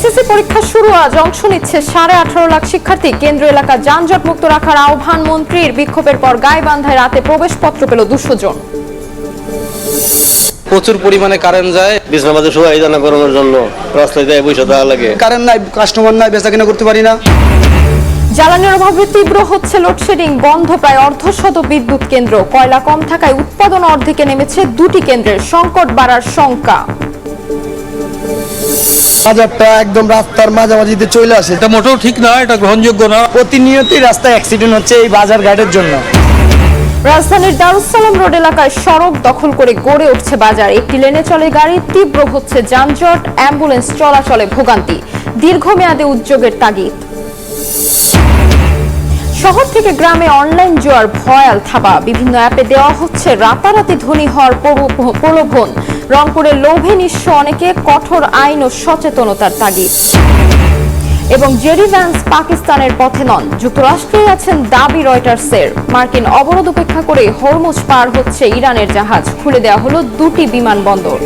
HSC পরীক্ষা শুরু আজ। অংশ নিচ্ছে 18.5 লাখ শিক্ষার্থী। কেন্দ্র এলাকা যানজট মুক্ত রাখার আহ্বান মন্ত্রীর। বিক্ষোভের পর গাইবান্ধায় রাতে প্রবেশপত্র পেল 200 জন। প্রচুর পরিমাণে কারেন্ট যায়। বিছানাবাদে সুবিধা করানোর জন্য রাস্তায় যায় বসে দেওয়া লাগে। কারেন্ট নাই, কাস্টমার নাই, বেচা কিনা করতে পারি না। জ্বালানির অভাবে তীব্র হচ্ছে লোডশেডিং। বন্ধ প্রায় অর্ধশত বিদ্যুৎ কেন্দ্র। কয়লা কম থাকায় উৎপাদন অর্ধেকে নেমেছে দুটি কেন্দ্রের। সংকট বাড়ার শঙ্কা। বাজারটা একদম রাস্তার মাঝামাঝিতে চলে আসে। এটা মোটেও ঠিক না, এটা গ্রহণযোগ্য না। প্রতিনিয়তই রাস্তায় অ্যাক্সিডেন্ট হচ্ছে এই বাজার ঘাটের জন্য। রাজধানীর দারুসালাম রোড এলাকায় সড়ক দখল করে গড়ে উঠছে বাজার। একটি লেনে চলে গাড়ি, তীব্র হচ্ছে যানজট। অ্যাম্বুলেন্স চলাচলে ভোগান্তি। দীর্ঘমেয়াদে উদ্যোগের তাগিদ। শহর থেকে গ্রামে অনলাইন জুয়ার ভয়াল থাবা। বিভিন্ন অ্যাপে দেওয়া হচ্ছে রাতারাতি ধনী হওয়ার প্রলোভন। রংপুরে লোভে নিঃস্ব অনেকে। কঠোর আইন ও সচেতনতার তাগিদ। এবং জেডি ভ্যান্স পাকিস্তানের পথে নন, যুক্তরাষ্ট্রে আছেন দাবি রয়টার্সের। মার্কিন অবরোধ উপেক্ষা করে হরমুজ পার হচ্ছে ইরানের জাহাজ। খুলে দেওয়া হলো দুটি বিমানবন্দর।